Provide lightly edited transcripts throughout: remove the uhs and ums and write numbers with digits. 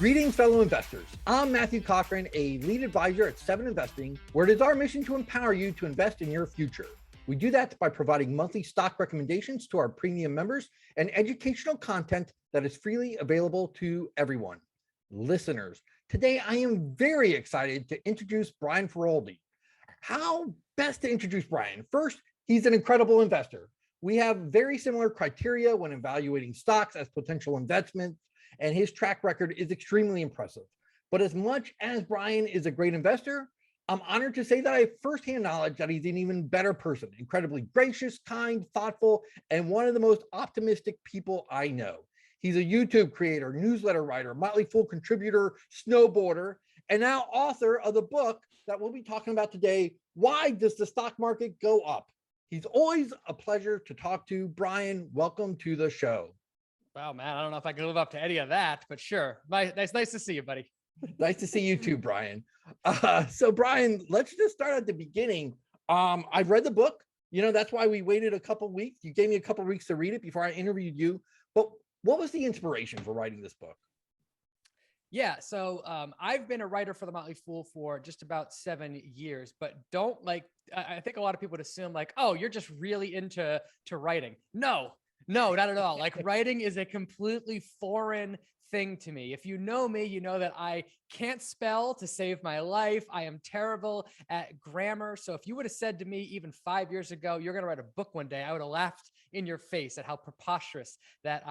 Greetings, fellow investors. I'm Matthew Cochrane, a lead advisor at 7 Investing, where it is our mission to empower you to invest in your future. We do that by providing monthly stock recommendations to our premium members and educational content that is freely available to everyone. Listeners, today I am very excited to introduce Brian Feroldi. How best to introduce Brian? First, he's an incredible investor. We have very similar criteria when evaluating stocks as potential investments, and his track record is extremely impressive. But as much as Brian is a great investor, I'm honored to say that I have firsthand knowledge that he's an even better person, incredibly gracious, kind, thoughtful, and one of the most optimistic people I know. He's a YouTube creator, newsletter writer, Motley Fool contributor, snowboarder, and now author of the book that we'll be talking about today, Why Does the Stock Market Go Up? He's always a pleasure to talk to. Brian, welcome to the show. Wow, man, I don't know if I can live up to any of that, but sure. Nice to see you, buddy. Nice to see you too, Brian. So Brian, let's just start at the beginning. I've read the book. That's why we waited a couple of weeks. You gave me a couple of weeks to read it before I interviewed you. But what was the inspiration for writing this book? Yeah, so I've been a writer for the Motley Fool for just about 7 years, but I think a lot of people would assume oh, you're just really into writing. No, not at all. Writing is a completely foreign thing to me. If you know me, you know that I can't spell to save my life. I am terrible at grammar. So if you would have said to me even 5 years ago, you're going to write a book one day, I would have laughed in your face at how preposterous that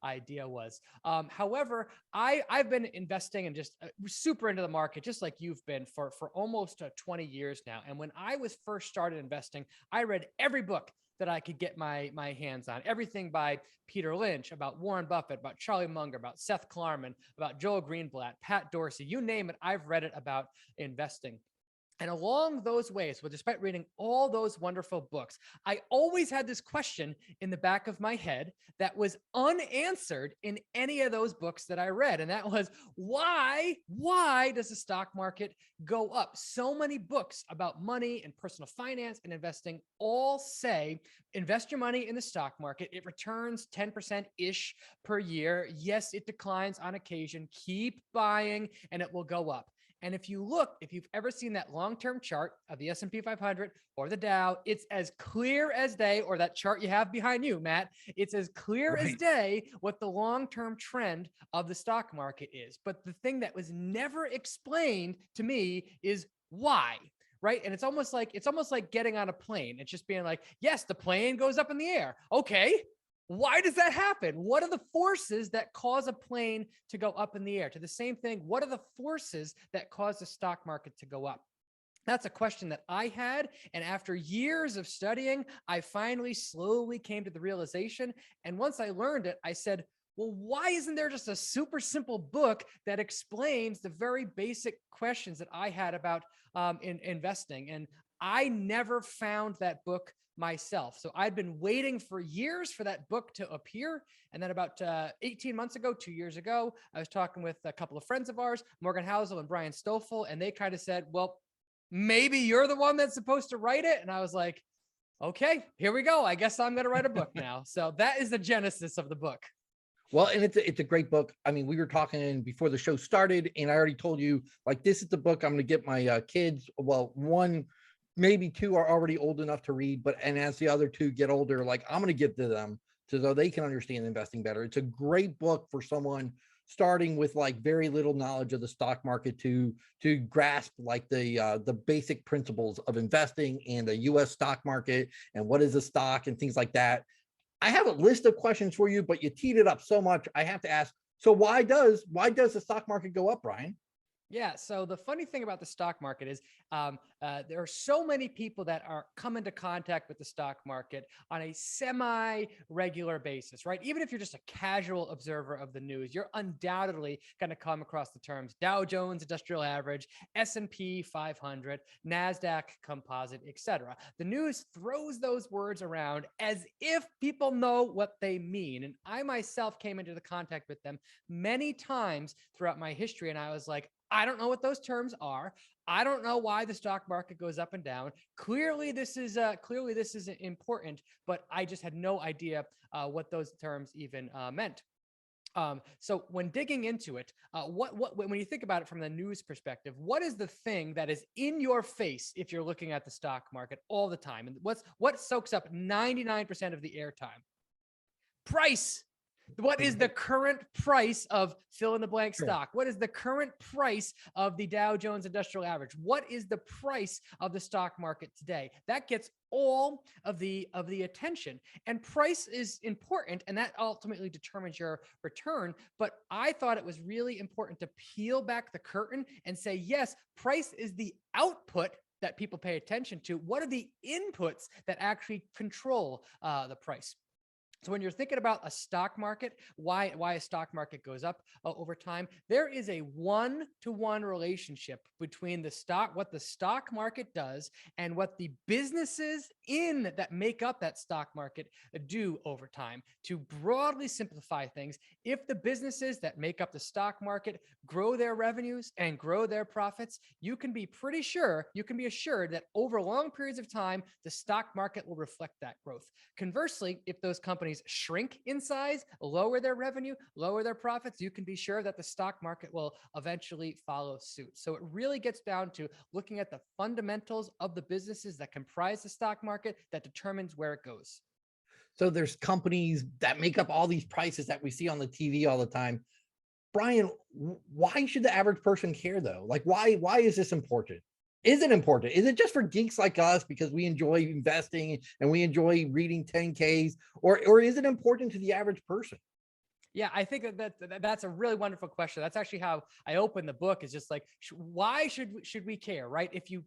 idea was. However, I've been investing and just super into the market, just like you've been for almost 20 years now. And when I was first started investing, I read every book that I could get my hands on. Everything by Peter Lynch, about Warren Buffett, about Charlie Munger, about Seth Klarman, about Joel Greenblatt, Pat Dorsey, you name it, I've read it about investing. And along those ways, despite reading all those wonderful books, I always had this question in the back of my head that was unanswered in any of those books that I read. And that was, why does the stock market go up? So many books about money and personal finance and investing all say, invest your money in the stock market. It returns 10%-ish per year. Yes, it declines on occasion. Keep buying and it will go up. And if you've ever seen that long-term chart of the S&P 500 or the Dow, it's as clear as day, or that chart you have behind you, Matt, it's as clear as day what the long-term trend of the stock market is. But the thing that was never explained to me is why. Right. And it's almost like getting on a plane. It's just being like, yes, the plane goes up in the air. Okay. Why does that happen? What are the forces that cause a plane to go up in the air? To the same thing, what are the forces that cause the stock market to go up? That's a question that I had. And after years of studying, I finally slowly came to the realization. And once I learned it, I said, well, why isn't there just a super simple book that explains the very basic questions that I had about in investing? And I never found that book myself. So I'd been waiting for years for that book to appear. And then about 18 months ago, 2 years ago, I was talking with a couple of friends of ours, Morgan Housel and Brian Stoffel, and they kind of said, well, maybe you're the one that's supposed to write it. And I was like, okay, here we go. I guess I'm going to write a book now. So that is the genesis of the book. Well, and it's a great book. I mean, we were talking before the show started, and I already told you, this is the book I'm going to get my kids. Well, one, maybe two are already old enough to read, and as the other two get older, I'm going to give to them so they can understand investing better. It's a great book for someone starting with very little knowledge of the stock market to grasp the basic principles of investing and the U.S. stock market and what is a stock and things like that. I have a list of questions for you, but you teed it up so much. I have to ask, so why does the stock market go up, Brian? Yeah. So the funny thing about the stock market is there are so many people that are come into contact with the stock market on a semi-regular basis, right? Even if you're just a casual observer of the news, you're undoubtedly going to come across the terms Dow Jones Industrial Average, S&P 500, NASDAQ Composite, etc. The news throws those words around as if people know what they mean. And I myself came into the contact with them many times throughout my history. And I was like, I don't know what those terms are. I don't know why the stock market goes up and down. Clearly, this is important, but I just had no idea what those terms even meant. So when digging into it, when you think about it from the news perspective, what is the thing that is in your face if you're looking at the stock market all the time? And what soaks up 99% of the airtime? Price. What is the current price of fill in the blank stock? What is the current price of the Dow Jones Industrial Average? What is the price of the stock market today? That gets all of the attention, and price is important, and that ultimately determines your return. But I thought it was really important to peel back the curtain and say, yes, price is the output that people pay attention to. What are the inputs that actually control the price? So when you're thinking about a stock market, why a stock market goes up over time, there is a one-to-one relationship between what the stock market does and what the businesses that make up that stock market do over time. To broadly simplify things, if the businesses that make up the stock market grow their revenues and grow their profits, you can be assured that over long periods of time, the stock market will reflect that growth. Conversely, if those companies shrink in size, lower their revenue, lower their profits, you can be sure that the stock market will eventually follow suit. So it really gets down to looking at the fundamentals of the businesses that comprise the stock market that determines where it goes. So there's companies that make up all these prices that we see on the TV all the time. Brian, why should the average person care though? Like, why is this important? Is it important? Is it just for geeks like us because we enjoy investing and we enjoy reading 10Ks, or is it important to the average person? Yeah, I think that's a really wonderful question. That's actually how I open the book, is just like, why should we care, right? If you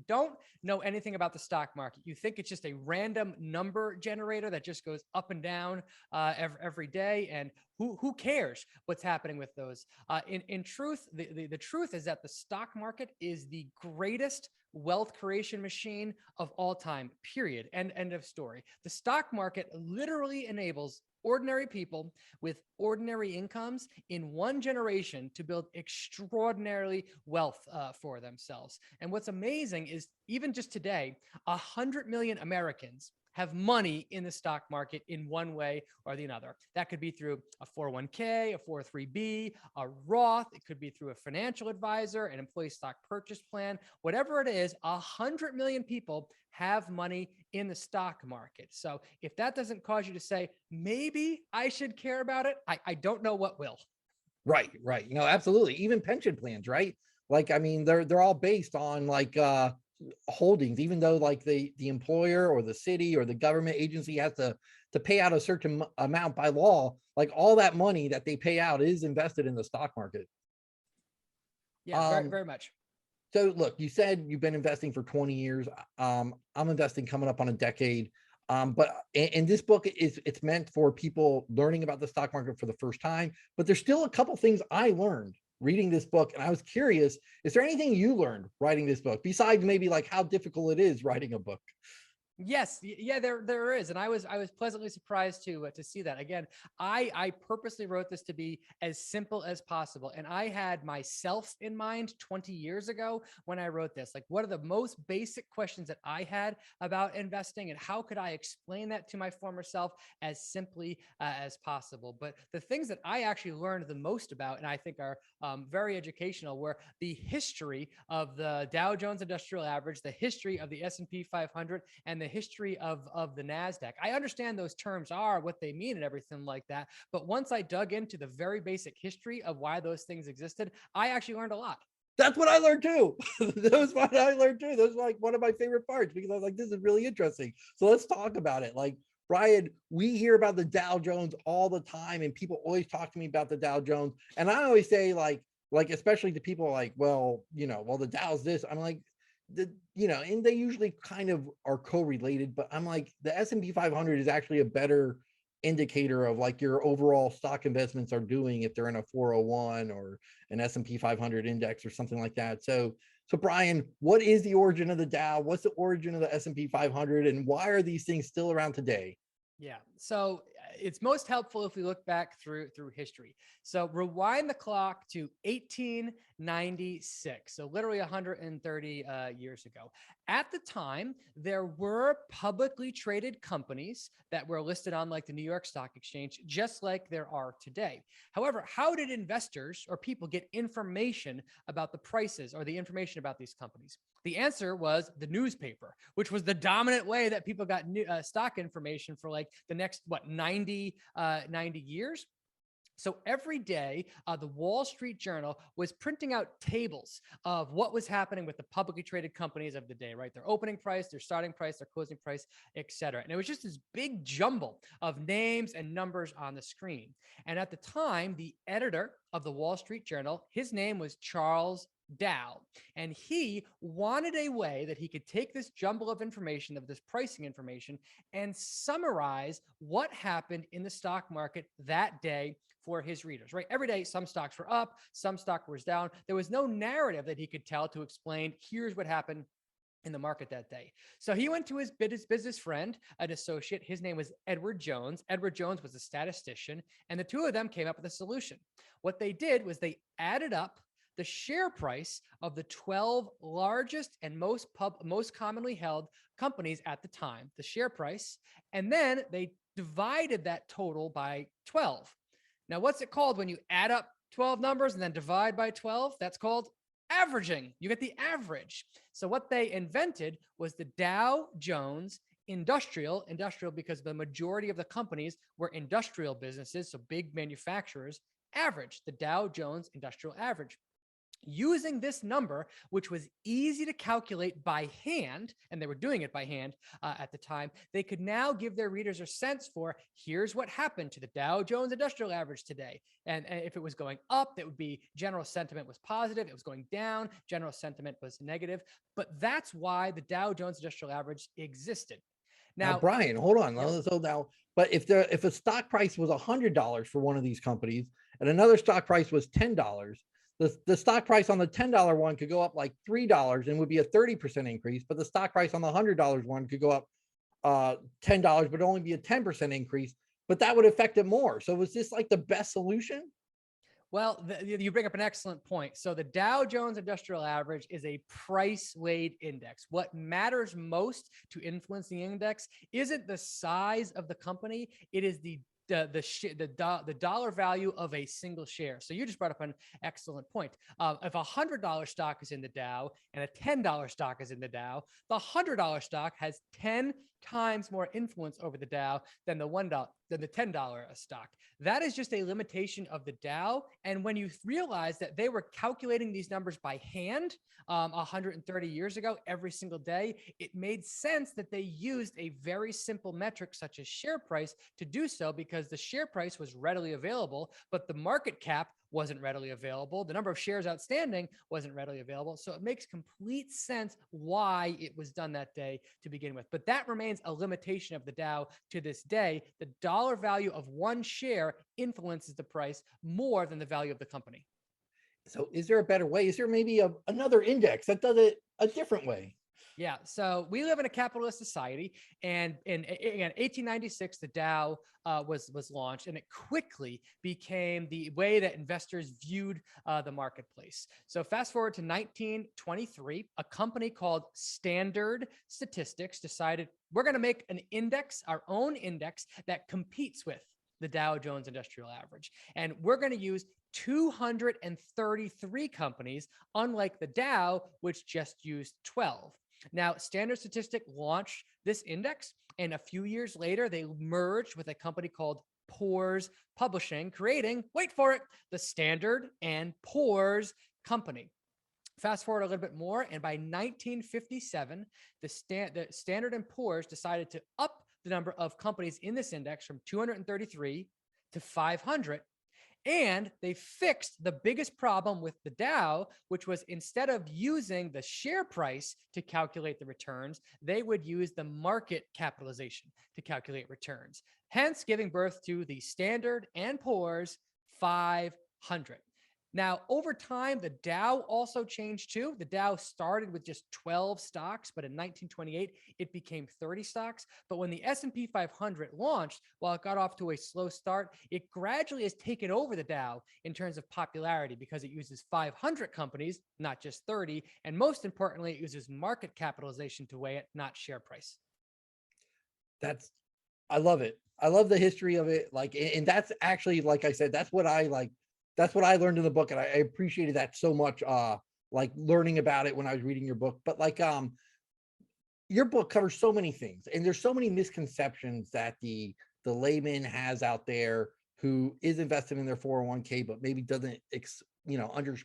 don't know anything about the stock market, you think it's just a random number generator that just goes up and down every day, and who cares what's happening with those? In truth, the truth is that the stock market is the greatest wealth creation machine of all time, period. End of story. The stock market literally enables ordinary people with ordinary incomes in one generation to build extraordinarily wealth for themselves. And what's amazing is, even just today, 100 million Americans have money in the stock market in one way or the other. That could be through a 401k, a 403b, a Roth. It could be through a financial advisor, an employee stock purchase plan, whatever it is. 100 million people have money in the stock market. So if that doesn't cause you to say, maybe I should care about it, I don't know what will. Right. Absolutely. Even pension plans, right? Like, I mean, they're all based on like holdings, even though like the employer or the city or the government agency has to pay out a certain amount by law. Like, all that money that they pay out is invested in the stock market. Yeah, very, very much. So look, you said you've been investing for 20 years. I'm investing coming up on a decade. But in this book, it's meant for people learning about the stock market for the first time. But there's still a couple things I learned reading this book, and I was curious, is there anything you learned writing this book besides maybe like how difficult it is writing a book? Yes, yeah, there is, and I was pleasantly surprised to see that. Again, I purposely wrote this to be as simple as possible, and I had myself in mind 20 years ago when I wrote this. Like, what are the most basic questions that I had about investing, and how could I explain that to my former self as simply as possible? But the things that I actually learned the most about, and I think are very educational, were the history of the Dow Jones Industrial Average, the history of the S&P 500, and the history of the NASDAQ. I understand those terms are what they mean and everything like that. But once I dug into the very basic history of why those things existed, I actually learned a lot. That's what I learned too. That was what I learned too. That was like one of my favorite parts, because I was like, this is really interesting. So let's talk about it. Like, Brian, we hear about the Dow Jones all the time, and people always talk to me about the Dow Jones. And I always say like, especially to people like, well, the Dow's this. I'm like, and they usually kind of are correlated, but I'm like, the S&P 500 is actually a better indicator of like your overall stock investments are doing if they're in a 401 or an S&P 500 index or something like that. So Brian, what is the origin of the Dow? What's the origin of the S&P 500, and why are these things still around today? Yeah. So it's most helpful if we look back through history. So rewind the clock to 1896. So literally 130 years ago. At the time, there were publicly traded companies that were listed on like the New York Stock Exchange, just like there are today. However, how did investors or people get information about the prices or the information about these companies? The answer was the newspaper, which was the dominant way that people got stock information for like the next, 90 years. So every day, the Wall Street Journal was printing out tables of what was happening with the publicly traded companies of the day, right? Their opening price, their starting price, their closing price, et cetera. And it was just this big jumble of names and numbers on the screen. And at the time, the editor of the Wall Street Journal, his name was Charles Dow. And he wanted a way that he could take this jumble of information, of this pricing information, and summarize what happened in the stock market that day for his readers, right? Every day, some stocks were up, some stock was down. There was no narrative that he could tell to explain, here's what happened in the market that day. So he went to his business friend, an associate. His name was Edward Jones. Edward Jones was a statistician, and the two of them came up with a solution. What they did was they added up the share price of the 12 largest and most commonly held companies at the time, the share price, and then they divided that total by 12. Now, what's it called when you add up 12 numbers and then divide by 12? That's called averaging. You get the average. So what they invented was the Dow Jones Industrial because the majority of the companies were industrial businesses, so big manufacturers, average, the Dow Jones Industrial Average. Using this number, which was easy to calculate by hand, and they were doing it by hand at the time, they could now give their readers a sense for, here's what happened to the Dow Jones Industrial Average today. And if it was going up, that would be general sentiment was positive. It was going down, general sentiment was negative. But that's why the Dow Jones Industrial Average existed. Now, Brian, hold on. Yep. So now, but if a stock price was $100 for one of these companies and another stock price was $10, the stock price on the $10 one could go up like $3 and would be a 30% increase, but the stock price on the $100 one could go up $10, but only be a 10% increase, but that would affect it more. So was this like the best solution? Well, you bring up an excellent point. So the Dow Jones Industrial Average is a price-weighted index. What matters most to influence the index isn't the size of the company. It is the dollar value of a single share. So you just brought up an excellent point. If a $100 stock is in the Dow and a $10 stock is in the Dow, the $100 stock has 10 times more influence over the Dow than the $10 stock. That is just a limitation of the Dow. And when you realize that they were calculating these numbers by hand 130 years ago, every single day, it made sense that they used a very simple metric such as share price to do so, because the share price was readily available, but the market cap wasn't readily available. The number of shares outstanding wasn't readily available. So it makes complete sense why it was done that day to begin with. But that remains a limitation of the Dow to this day. The dollar value of one share influences the price more than the value of the company. So is there a better way? Is there maybe another index that does it a different way? Yeah. So we live in a capitalist society, and in 1896, the Dow was launched, and it quickly became the way that investors viewed the marketplace. So fast forward to 1923, a company called Standard Statistics decided we're going to make an index, our own index that competes with the Dow Jones Industrial Average. And we're going to use 233 companies, unlike the Dow, which just used 12. Now, Standard Statistic launched this index, and a few years later, they merged with a company called Poor's Publishing, creating, wait for it, the Standard and Poor's Company. Fast forward a little bit more, and by 1957, the Standard and Poor's decided to up the number of companies in this index from 233 to 500. And they fixed the biggest problem with the Dow, which was instead of using the share price to calculate the returns, they would use the market capitalization to calculate returns, hence giving birth to the Standard and Poor's 500. Now, over time, the Dow also changed too. The Dow started with just 12 stocks, but in 1928, it became 30 stocks. But when the S&P 500 launched, while it got off to a slow start, it gradually has taken over the Dow in terms of popularity because it uses 500 companies, not just 30. And most importantly, it uses market capitalization to weigh it, not share price. I love it. I love the history of it. Like, and that's actually, like I said, that's what I like. That's what I learned in the book. And I appreciated that so much. Like learning about it when I was reading your book, but like, your book covers so many things, and there's so many misconceptions that the layman has out there who is invested in their 401k, but maybe doesn't,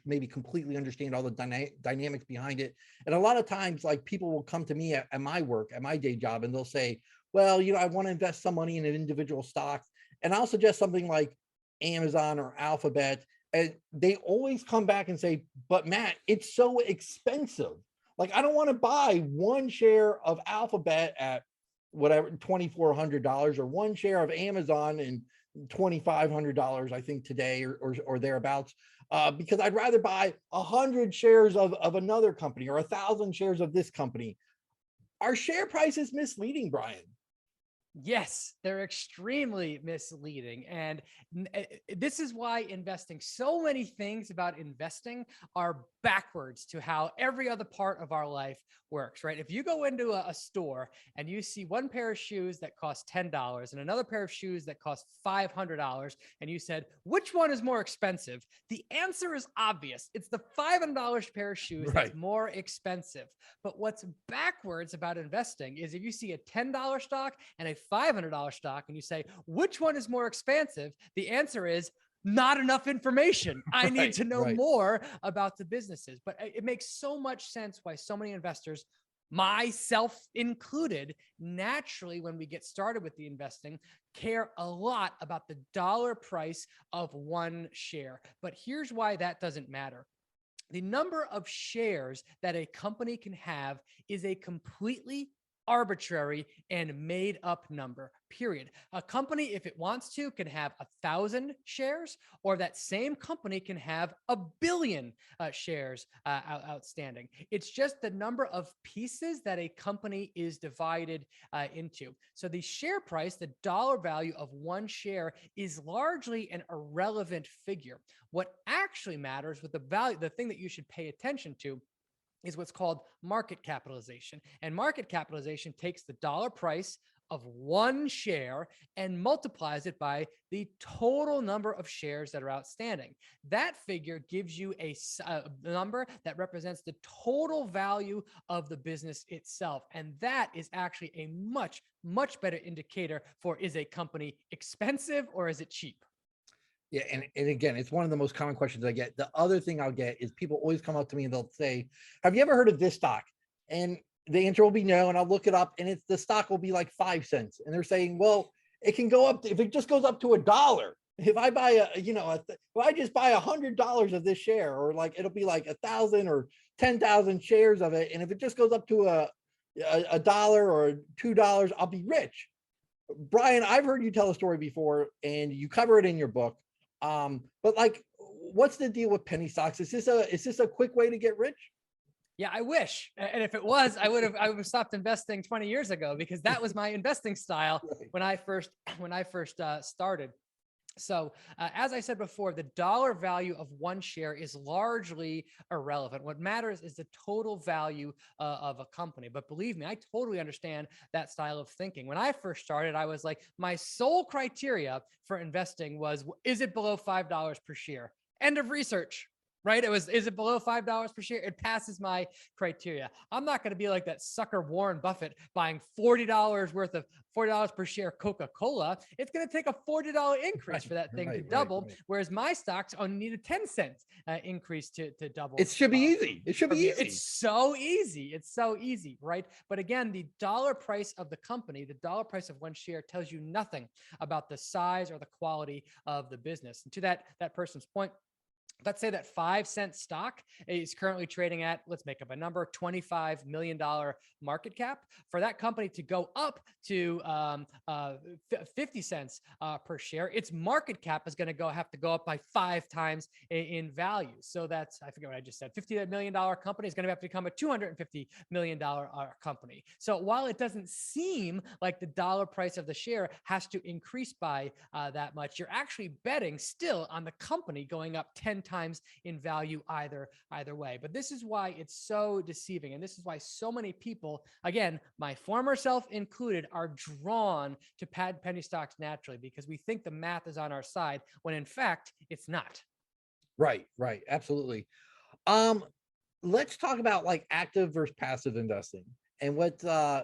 maybe completely understand all the dynamics behind it. And a lot of times, like people will come to me at my work, at my day job, and they'll say, well, I want to invest some money in an individual stock. And I'll suggest something like Amazon or Alphabet. And they always come back and say, but Matt, it's so expensive. Like, I don't want to buy one share of Alphabet at whatever, $2,400, or one share of Amazon and $2,500, I think today, or thereabouts, because I'd rather buy 100 shares of another company, or 1,000 shares of this company. Our share price is misleading, Brian. Yes, they're extremely misleading. And this is why investing, so many things about investing are backwards to how every other part of our life works, right? If you go into a store and you see one pair of shoes that cost $10 and another pair of shoes that cost $500, and you said, which one is more expensive? The answer is obvious. It's the $500 pair of shoes that's more expensive. But what's backwards about investing is if you see a $10 stock and a $500 stock and you say, which one is more expensive? The answer is not enough information. I need to know more about the businesses. But it makes so much sense why so many investors, myself included, naturally, when we get started with the investing, care a lot about the dollar price of one share. But here's why that doesn't matter. The number of shares that a company can have is a completely arbitrary and made up number, period. A company, if it wants to, can have 1,000 shares, or that same company can have 1 billion shares outstanding. It's just the number of pieces that a company is divided into. So the share price, the dollar value of one share, is largely an irrelevant figure. What actually matters with the value, the thing that you should pay attention to, is what's called market capitalization. And market capitalization takes the dollar price of one share and multiplies it by the total number of shares that are outstanding. That figure gives you a number that represents the total value of the business itself. And that is actually a much, much better indicator for, is a company expensive or is it cheap? Yeah. And again, it's one of the most common questions I get. The other thing I'll get is people always come up to me and they'll say, have you ever heard of this stock? And the answer will be no. And I'll look it up and the stock will be like 5 cents. And they're saying, well, it can go up if it just goes up to $1. If I buy if I just buy $100 of this share, or like, it'll be like 1,000 or 10,000 shares of it. And if it just goes up to a dollar or $2, I'll be rich. Brian, I've heard you tell a story before and you cover it in your book. But like, what's the deal with penny stocks? Is this a quick way to get rich? Yeah, I wish. And if it was, I would have stopped investing 20 years ago, because that was my investing style when I first started. So as I said before, the dollar value of one share is largely irrelevant. What matters is the total value of a company. But believe me, I totally understand that style of thinking. When I first started, I was like, my sole criteria for investing was, is it below $5 per share? End of research. Right? Is it below $5 per share? It passes my criteria. I'm not going to be like that sucker Warren Buffett buying $40 worth of $40 per share Coca-Cola. It's going to take a $40 increase for that thing to double. Whereas my stocks only need a 10-cent increase to double. It should be easy. It should be easy. It's so easy. It's so easy, right? But again, the dollar price of the company, the dollar price of one share, tells you nothing about the size or the quality of the business. And to that person's point, let's say that 5-cent stock is currently trading at, let's make up a number, $25 million market cap. For that company to go up to 50 cents per share, its market cap is going to have to go up by 5 times in value. So that's, I forget what I just said, $50 million company is going to have to become a $250 million company. So while it doesn't seem like the dollar price of the share has to increase by that much, you're actually betting still on the company going up 10 times in value either way. But this is why it's so deceiving. And this is why so many people, again, my former self included, are drawn to penny stocks naturally, because we think the math is on our side when in fact it's not. Right. Absolutely. Let's talk about like active versus passive investing. And what I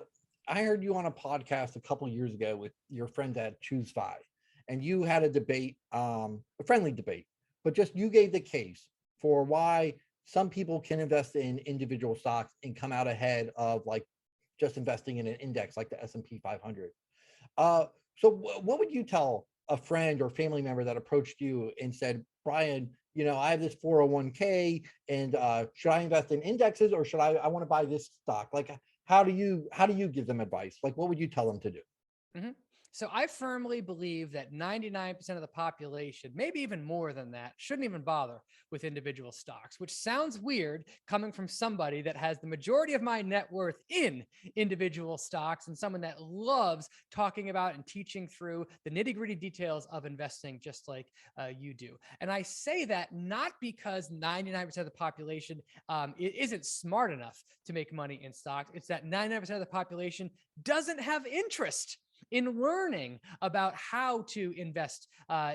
heard you on a podcast a couple of years ago with your friend at Choose 5, and you had a debate, a friendly debate, but just you gave the case for why some people can invest in individual stocks and come out ahead of like just investing in an index like the S&P 500. So what would you tell a friend or family member that approached you and said, Brian, I have this 401k and should I invest in indexes, or should I want to buy this stock? Like, how do you give them advice? Like, what would you tell them to do? Mm-hmm. So I firmly believe that 99% of the population, maybe even more than that, shouldn't even bother with individual stocks, which sounds weird coming from somebody that has the majority of my net worth in individual stocks and someone that loves talking about and teaching through the nitty-gritty details of investing just like you do. And I say that not because 99% of the population isn't smart enough to make money in stocks. It's that 99% of the population doesn't have interest in learning about how to invest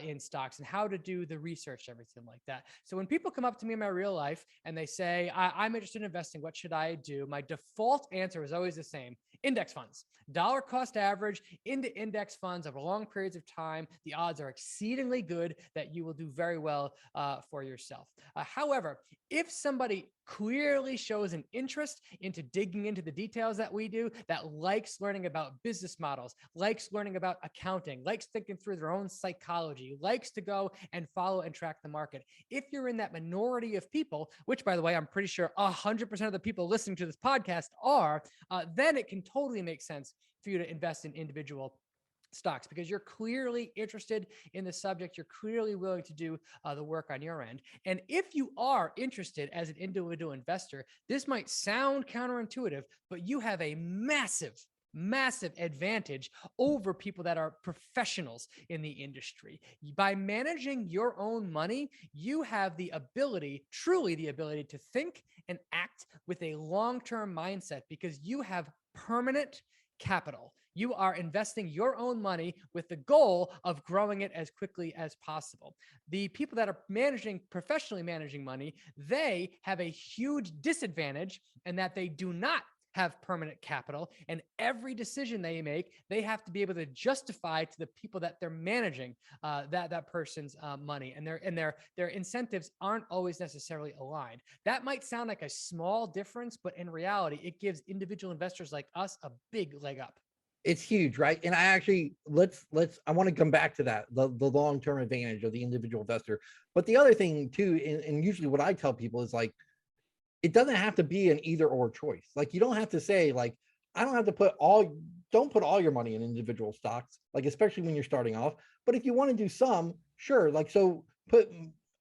in stocks and how to do the research, everything like that. So when people come up to me in my real life and they say, I'm interested in investing, what should I do? My default answer is always the same: index funds. Dollar cost average into index funds over long periods of time. The odds are exceedingly good that you will do very well for yourself. However, if somebody clearly shows an interest into digging into the details that we do, that likes learning about business models, likes learning about accounting, likes thinking through their own psychology, likes to go and follow and track the market. If you're in that minority of people, which by the way, I'm pretty sure 100% of the people listening to this podcast are, then it can totally make sense for you to invest in individual stocks, because you're clearly interested in the subject. You're clearly willing to do the work on your end. And if you are interested as an individual investor, this might sound counterintuitive, but you have a massive advantage over people that are professionals in the industry. By managing your own money, you have the ability, truly the ability, to think and act with a long-term mindset, because you have permanent capital. You are investing your own money with the goal of growing it as quickly as possible. The people that are professionally managing money, they have a huge disadvantage in that they do not have permanent capital, and every decision they make, they have to be able to justify to the people that they're managing that person's money, and their incentives aren't always necessarily aligned. That might sound like a small difference, but in reality, it gives individual investors like us a big leg up. It's huge, right? And I actually I want to come back to that, the long-term advantage of the individual investor. But the other thing too, and usually what I tell people is like, it doesn't have to be an either or choice. Like, you don't have to say like, I don't have to don't put all your money in individual stocks, like especially when you're starting off. But if you want to do some, sure. Like, so put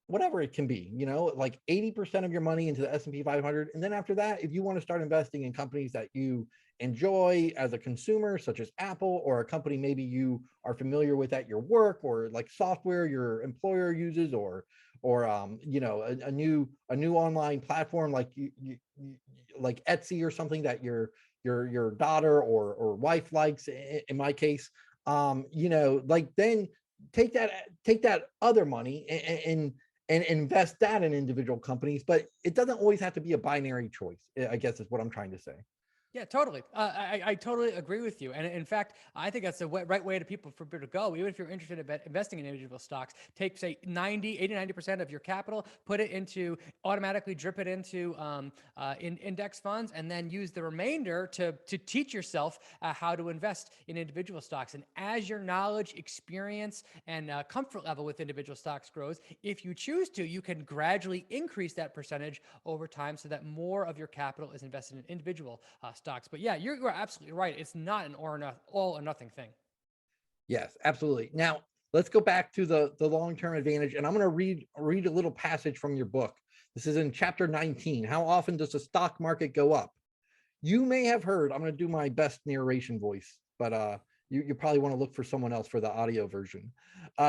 whatever it can be, like 80% of your money into the S&P 500. And then after that, if you want to start investing in companies that you enjoy as a consumer, such as Apple, or a company maybe you are familiar with at your work, or like software your employer uses, or a new online platform like like Etsy or something that your daughter or wife likes, in my case, like then take that other money and invest that in individual companies. But it doesn't always have to be a binary choice, I guess is what I'm trying to say. Yeah, totally. I totally agree with you. And in fact, I think that's the right way for people to go. Even if you're interested in investing in individual stocks, take say 90% of your capital, put it into automatically drip it into index funds, and then use the remainder to teach yourself how to invest in individual stocks. And as your knowledge, experience, and comfort level with individual stocks grows, if you choose to, you can gradually increase that percentage over time so that more of your capital is invested in individual stocks. But yeah, you're absolutely right. It's not an all or nothing thing. Yes, absolutely. Now let's go back to the long-term advantage, and I'm going to read a little passage from your book. This is in chapter 19. How often does the stock market go up? You may have heard, I'm going to do my best narration voice, but you probably want to look for someone else for the audio version.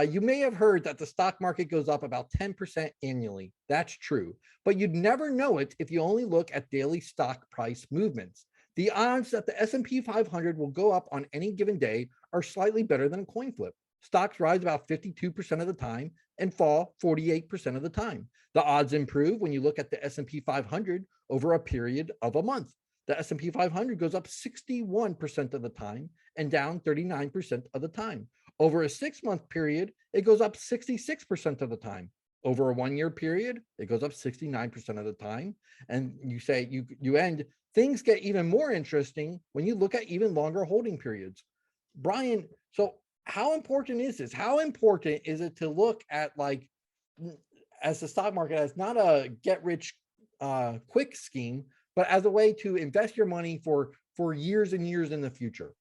You may have heard that the stock market goes up about 10% annually. That's true, but you'd never know it if you only look at daily stock price movements. The odds that the S&P 500 will go up on any given day are slightly better than a coin flip. Stocks rise about 52% of the time and fall 48% of the time. The odds improve when you look at the S&P 500 over a period of a month. The S&P 500 goes up 61% of the time and down 39% of the time. Over a 6-month period, it goes up 66% of the time. Over a 1-year period, it goes up 69% of the time. And you say you end, things get even more interesting when you look at even longer holding periods. Brian, so how important is this? How important is it to look at, like, as the stock market as not a get rich quick scheme, but as a way to invest your money for years and years in the future?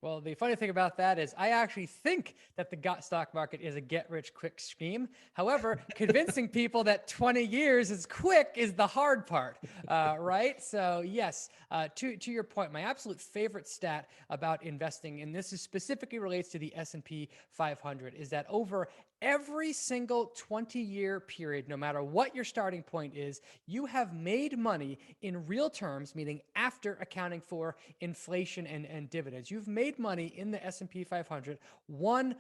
Well, the funny thing about that is I actually think that the stock market is a get-rich-quick scheme. However, convincing people that 20 years is quick is the hard part, right? So yes, to your point, my absolute favorite stat about investing, and this is specifically relates to the S&P 500, is that over every single 20-year period, no matter what your starting point is, you have made money in real terms, meaning after accounting for inflation and dividends. You've made money in the S&P 500 100%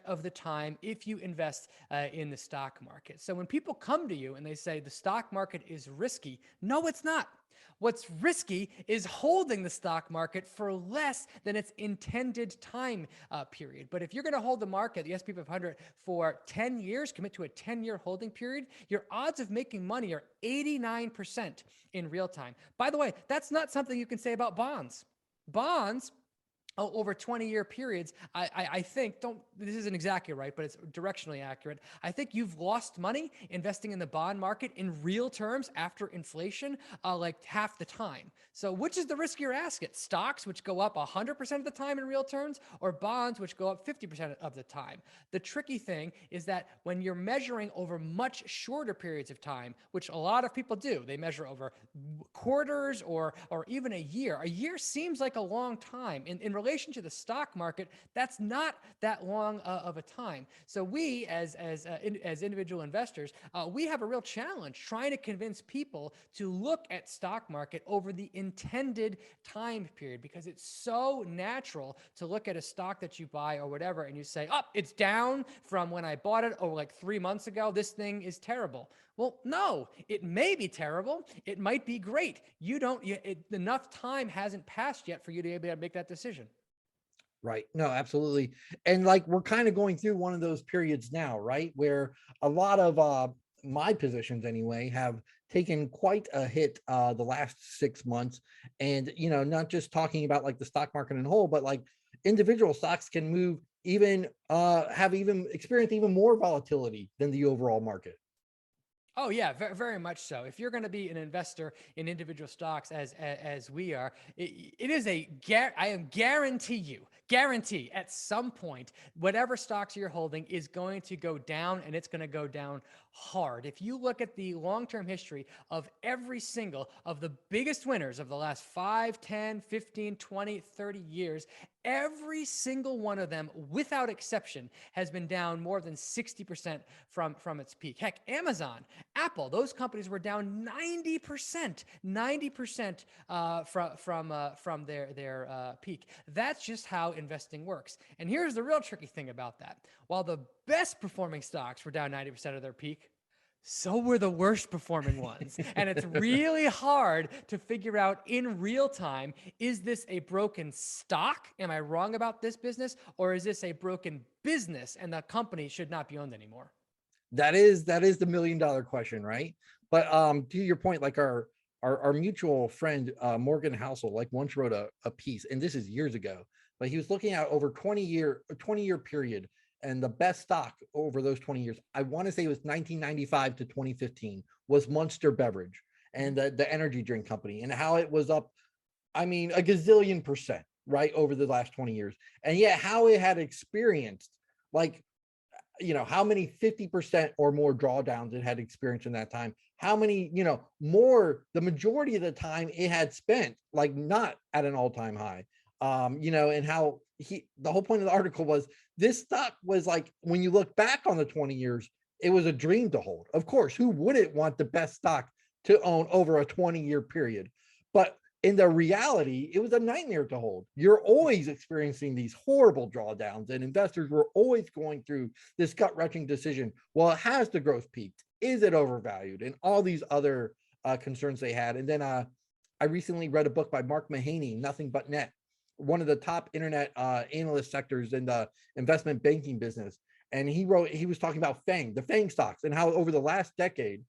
of the time if you invest in the stock market. So when people come to you and they say the stock market is risky, no, it's not. What's risky is holding the stock market for less than its intended time period. But if you're going to hold the market, the S&P 500, for 10 years, commit to a 10-year holding period, your odds of making money are 89% in real time. By the way, that's not something you can say about bonds. Bonds, over 20-year periods, I think, this isn't exactly right, but it's directionally accurate. I think you've lost money investing in the bond market in real terms after inflation, like half the time. So which is the riskier asset? Stocks, which go up 100% of the time in real terms, or bonds, which go up 50% of the time? The tricky thing is that when you're measuring over much shorter periods of time, which a lot of people do, they measure over quarters or even a year. A year seems like a long time. In relation to the stock market, that's not that long of a time. So we, as individual investors, we have a real challenge trying to convince people to look at stock market over the intended time period, because it's so natural to look at a stock that you buy or whatever and you say, oh, it's down from when I bought it, or like 3 months ago, this thing is terrible. Well, no, it may be terrible. It might be great. Enough time hasn't passed yet for you to be able to make that decision. Right. No, absolutely. And like, we're kind of going through one of those periods now, right? Where a lot of my positions anyway have taken quite a hit the last 6 months. And, not just talking about like the stock market in whole, but like individual stocks can move even have even experienced even more volatility than the overall market. Oh yeah, very much so. If you're going to be an investor in individual stocks, as we are, it is I am guarantee at some point, whatever stocks you're holding is going to go down, and it's going to go down hard. If you look at the long-term history of every single of the biggest winners of the last 5, 10, 15, 20, 30 years, every single one of them, without exception, has been down more than 60% from its peak. Heck, Amazon, Apple, those companies were down 90% from their peak. That's just how investing works. And here's the real tricky thing about that. While the best performing stocks were down 90% of their peak, so were the worst performing ones. And it's really hard to figure out in real time, is this a broken stock? Am I wrong about this business? Or is this a broken business and the company should not be owned anymore? That is the $1 million question, right? But to your point, like our mutual friend Morgan Housel, like once wrote a piece, and this is years ago, but he was looking at over 20-year period, and the best stock over those 20 years, I want to say it was 1995 to 2015, was Monster Beverage and the energy drink company, and how it was up, I mean, a gazillion percent, right, over the last 20 years. And yet how it had experienced, like, how many 50% or more drawdowns it had experienced in that time, how many, more, the majority of the time it had spent like not at an all-time high, and how the whole point of the article was this stock was like, when you look back on the 20 years, it was a dream to hold. Of course, who wouldn't want the best stock to own over a 20-year period? But in the reality, it was a nightmare to hold. You're always experiencing these horrible drawdowns, and investors were always going through this gut-wrenching decision. Well, has the growth peaked? Is it overvalued? And all these other concerns they had. And then I recently read a book by Mark Mahaney, Nothing But Net, one of the top internet analyst sectors in the investment banking business. And he was talking about the FANG stocks, and how over the last decade,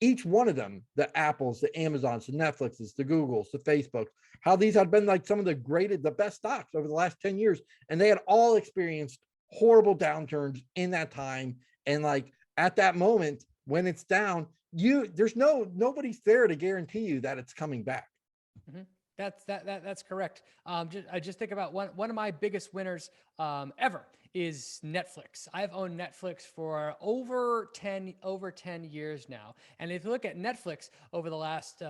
each one of them, the Apples, the Amazons, the Netflixes, the Googles, the Facebooks, how these had been like some of the best stocks over the last 10 years. And they had all experienced horrible downturns in that time. And like at that moment, when it's down, nobody's there to guarantee you that it's coming back. Mm-hmm. That's correct. I just think about one of my biggest winners ever is Netflix. I've owned Netflix for over 10 years now. And if you look at Netflix over the last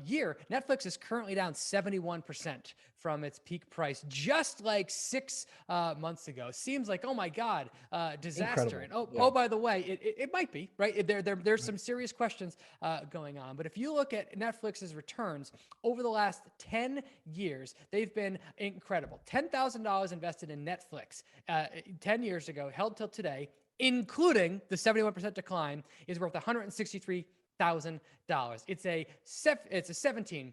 year, Netflix is currently down 71% from its peak price, just like 6 months ago. Seems like, oh my God, disaster. Incredible. And oh, by the way, it might be, right? There's some serious questions going on. But if you look at Netflix's returns over the last 10 years, they've been incredible. $10,000 invested in Netflix 10 years ago, held till today, including the 71% decline, is worth $163,000. It's a 17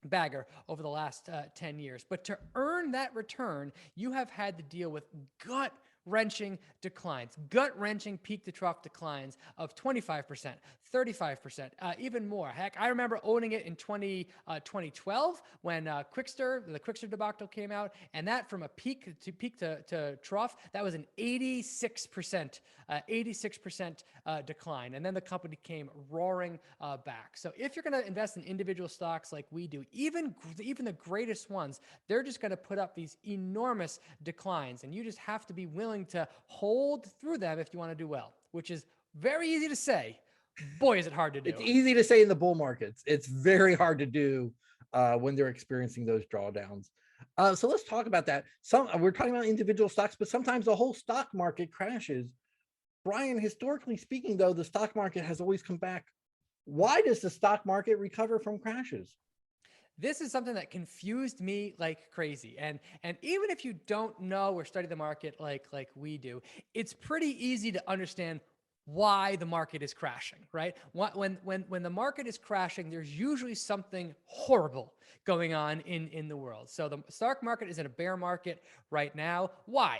bagger over the last 10 years. But to earn that return, you have had to deal with gut-wrenching declines, gut-wrenching peak to trough declines of 25%, 35%, even more. Heck, I remember owning it in 2012 when the Quickster debacle came out, and that from a peak to trough, that was an 86% decline, and then the company came roaring back. So if you're going to invest in individual stocks like we do, even the greatest ones, they're just going to put up these enormous declines, and you just have to be willing to hold through them if you want to do well, which is very easy to say. Boy, is it hard to do. It's easy to say in the bull markets. It's very hard to do when they're experiencing those drawdowns. So let's talk about that. We're talking about individual stocks, but sometimes the whole stock market crashes. Brian, historically speaking, though, the stock market has always come back. Why does the stock market recover from crashes? This is something that confused me like crazy. And even if you don't know or study the market like we do, it's pretty easy to understand why the market is crashing, right? When the market is crashing, there's usually something horrible going on in the world. So the stock market is in a bear market right now. Why?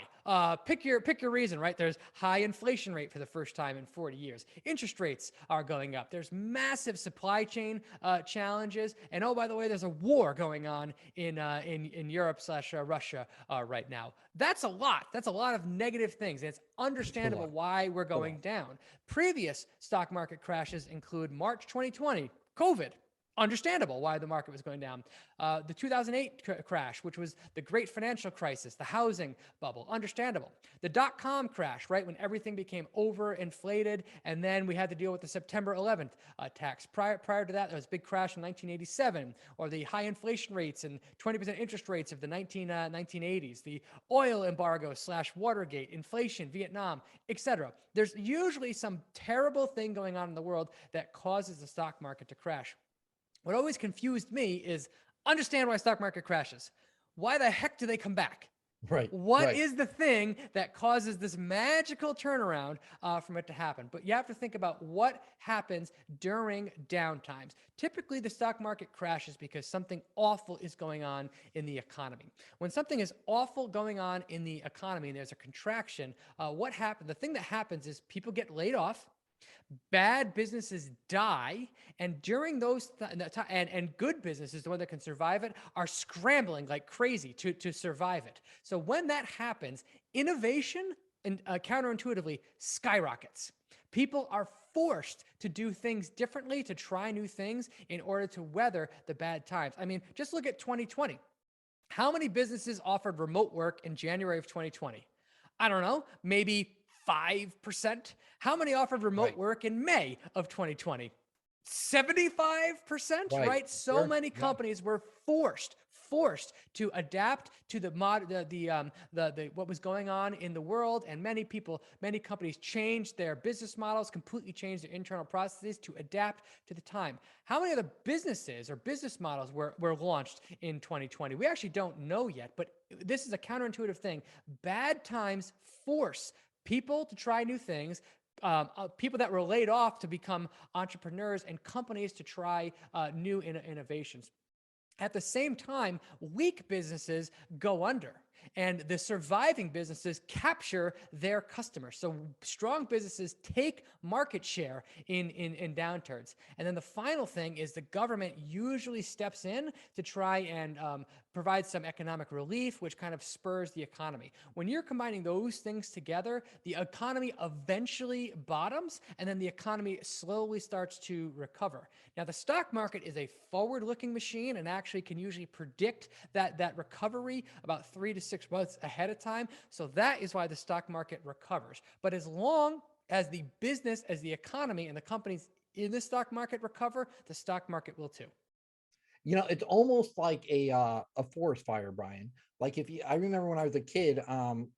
Pick your reason, right? There's high inflation rate for the first time in 40 years. Interest rates are going up. There's massive supply chain challenges. And oh, by the way, there's a war going on in Europe/Russia right now. That's a lot. That's a lot of negative things. And it's understandable why we're going down. Previous stock market crashes include March 2020, COVID. Understandable why the market was going down. The 2008 crash, which was the great financial crisis, the housing bubble, understandable. The dot-com crash, right, when everything became overinflated, and then we had to deal with the September 11th attacks. Prior to that, there was a big crash in 1987, or the high inflation rates and 20% interest rates of the 1980s, the oil embargo / Watergate, inflation, Vietnam, etc. There's usually some terrible thing going on in the world that causes the stock market to crash. What always confused me is understand why stock market crashes. Why the heck do they come back? Right. What Right. is the thing that causes this magical turnaround from it to happen? But you have to think about what happens during downtimes. Typically, the stock market crashes because something awful is going on in the economy. When something is awful going on in the economy and there's a contraction, what happens? The thing that happens is people get laid off, bad businesses die, and during those and good businesses, the one that can survive it, are scrambling like crazy to survive it. So when that happens, innovation and counterintuitively skyrockets. People are forced to do things differently, to try new things in order to weather the bad times. I mean, just look at 2020. How many businesses offered remote work in January of 2020? I don't know, maybe 5%. How many offered remote Right. work in May of 2020? 75%, Right. right? So Sure. many Yeah. companies were forced to adapt to the what was going on in the world, and many companies changed their business models, completely changed their internal processes to adapt to the time. How many other businesses or business models were launched in 2020? We actually don't know yet, but this is a counterintuitive thing. Bad times force people to try new things, people that were laid off to become entrepreneurs, and companies to try new innovations. At the same time, weak businesses go under, and the surviving businesses capture their customers. So strong businesses take market share in downturns. And then the final thing is the government usually steps in to try and provide some economic relief, which kind of spurs the economy. When you're combining those things together, the economy eventually bottoms, and then the economy slowly starts to recover. Now, the stock market is a forward-looking machine and actually can usually predict that recovery about 3 to 6 months ahead of time. So that is why the stock market recovers. But as long as the business, as the economy and the companies in the stock market recover, the stock market will too. It's almost like a forest fire, Brian. Like I remember when I was a kid,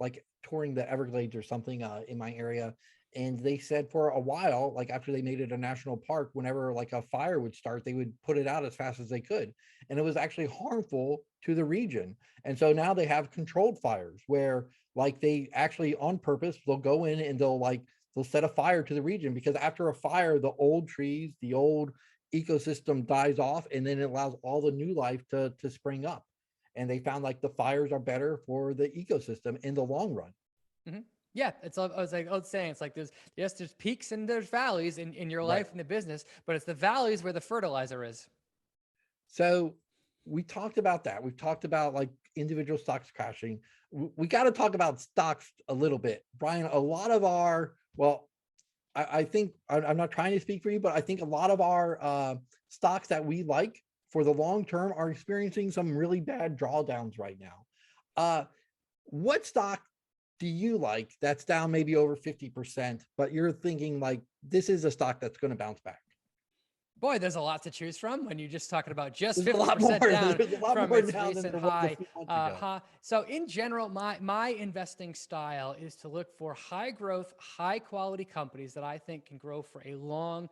like touring the Everglades or something in my area, and they said for a while, like after they made it a national park, whenever like a fire would start, they would put it out as fast as they could, and it was actually harmful to the region. And so now they have controlled fires where like they actually on purpose they'll go in and they'll set a fire to the region, because after a fire, the old trees, the old ecosystem dies off, and then it allows all the new life to spring up. And they found like the fires are better for the ecosystem in the long run. Mm-hmm. Yeah, I was like, I was saying, it's like there's peaks and there's valleys in your Right. life and the business, but it's the valleys where the fertilizer is. So we talked about that. We've talked about like individual stocks crashing. We got to talk about stocks a little bit, Brian. A lot of our, well, I think I'm not trying to speak for you, but I think a lot of our stocks that we like for the long term are experiencing some really bad drawdowns right now. What stock do you like that's down maybe over 50%, but you're thinking like this is a stock that's going to bounce back? Boy, there's a lot to choose from when you're just talking about just There's a lot more. 50% down There's a lot from more its now than recent there was a high. few months ago. So in general, my investing style is to look for high growth, high quality companies that I think can grow for a long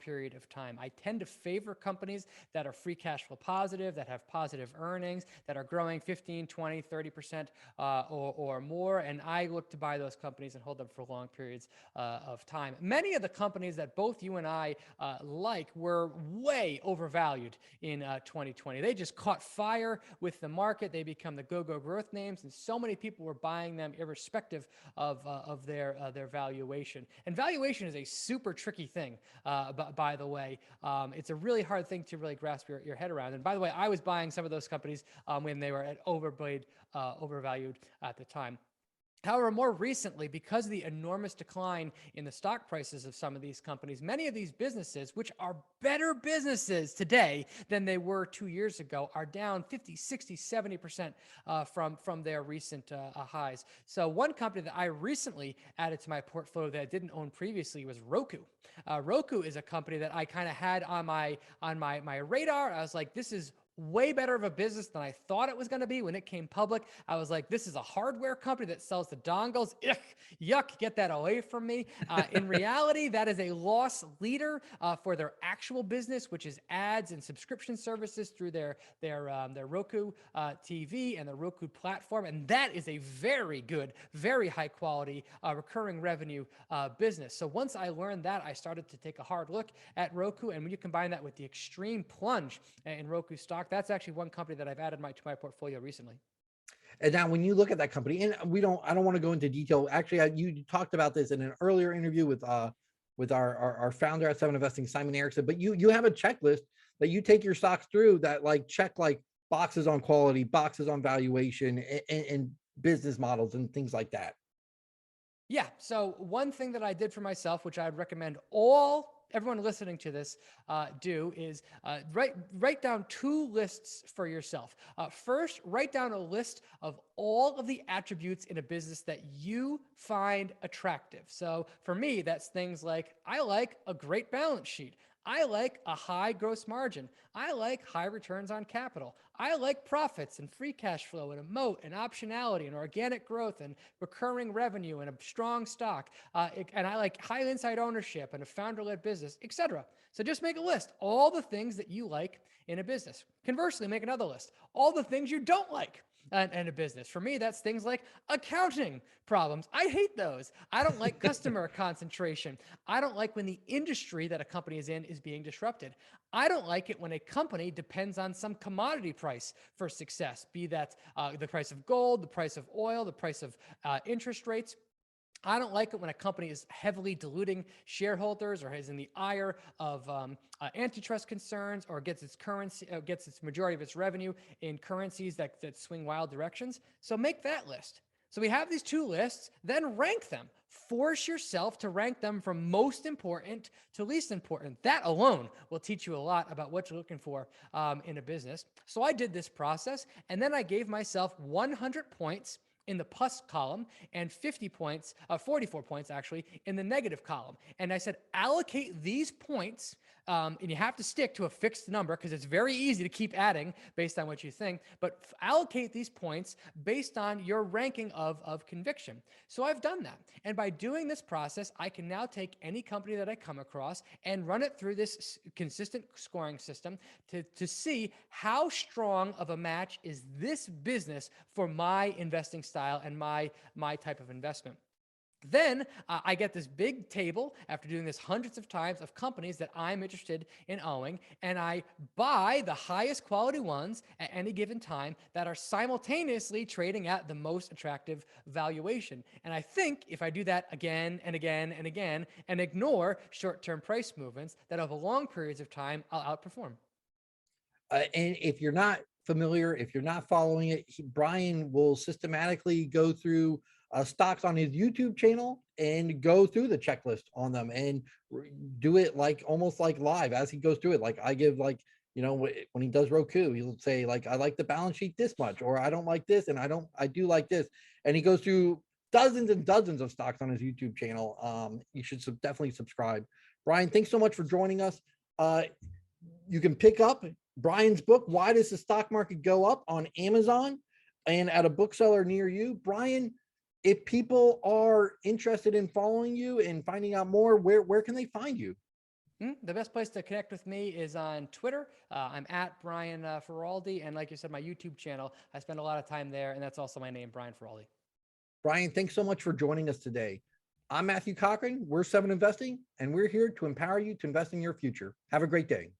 period of time. I tend to favor companies that are free cash flow positive, that have positive earnings, that are growing 15, 20, 30% or more. And I look to buy those companies and hold them for long periods of time. Many of the companies that both you and I like were way overvalued in 2020. They just caught fire with the market. They become the go-go growth names, and so many people were buying them irrespective of their valuation. And valuation is a super tricky thing, by the way. It's a really hard thing to really grasp your head around. And by the way, I was buying some of those companies when they were at overvalued at the time. However, more recently, because of the enormous decline in the stock prices of some of these companies, many of these businesses, which are better businesses today than they were 2 years ago, are down 50, 60, 70% from their recent highs. So one company that I recently added to my portfolio that I didn't own previously was Roku. Roku is a company that I kind of had on my radar. I was like, this is way better of a business than I thought it was going to be when it came public. I was like, this is a hardware company that sells the dongles. Yuck, get that away from me. In reality, that is a loss leader for their actual business, which is ads and subscription services through their Roku TV and the Roku platform. And that is a very good, very high quality recurring revenue business. So once I learned that, I started to take a hard look at Roku. And when you combine that with the extreme plunge in Roku stock, that's actually one company that I've added to my portfolio recently. And now when you look at that company, and I don't want to go into detail. Actually, you talked about this in an earlier interview with our founder at Seven Investing, Simon Erickson, but you have a checklist that you take your stocks through that like check like boxes on quality, boxes on valuation, and business models and things like that. Yeah. So one thing that I did for myself, which I'd recommend everyone listening to this do, is write down 2 lists for yourself. First, write down a list of all of the attributes in a business that you find attractive. So for me, that's things like, I like a great balance sheet. I like a high gross margin. I like high returns on capital. I like profits and free cash flow and a moat and optionality and organic growth and recurring revenue and a strong stock. And I like high inside ownership and a founder-led business, etc. So just make a list. All the things that you like in a business. Conversely, make another list. All the things you don't like in a business. For me, that's things like accounting problems. I hate those. I don't like customer concentration. I don't like when the industry that a company is in is being disrupted. I don't like it when a company depends on some commodity price for success, be that the price of gold, the price of oil, the price of interest rates. I don't like it when a company is heavily diluting shareholders or is in the ire of antitrust concerns or gets its majority of its revenue in currencies that swing wild directions. So make that list. So we have these 2 lists, then rank them. Force yourself to rank them from most important to least important. That alone will teach you a lot about what you're looking for in a business. So I did this process, and then I gave myself 100 points in the plus column and 44 points actually in the negative column. And I said, allocate these points, and you have to stick to a fixed number because it's very easy to keep adding based on what you think, but allocate these points based on your ranking of conviction. So I've done that. And by doing this process, I can now take any company that I come across and run it through this consistent scoring system to see how strong of a match is this business for my investing style and my type of investment. Then I get this big table after doing this hundreds of times of companies that I'm interested in owning, and I buy the highest quality ones at any given time that are simultaneously trading at the most attractive valuation. And I think if I do that again and again and again and ignore short-term price movements, that over long periods of time, I'll outperform. And if you're not familiar, if you're not following it, Brian will systematically go through stocks on his YouTube channel and go through the checklist on them and do it like almost like live as he goes through it. Like I give like, when he does Roku, he'll say like, I like the balance sheet this much, or I don't like this. And I do like this. And he goes through dozens and dozens of stocks on his YouTube channel. You should definitely subscribe. Brian, thanks so much for joining us. You can pick up Brian's book, Why Does the Stock Market Go Up, on Amazon and at a bookseller near you. Brian, if people are interested in following you and finding out more, where can they find you? The best place to connect with me is on Twitter. I'm at Brian Feroldi. And like you said, my YouTube channel, I spend a lot of time there. And that's also my name, Brian Feroldi. Brian, thanks so much for joining us today. I'm Matthew Cochrane. We're Seven Investing, and we're here to empower you to invest in your future. Have a great day.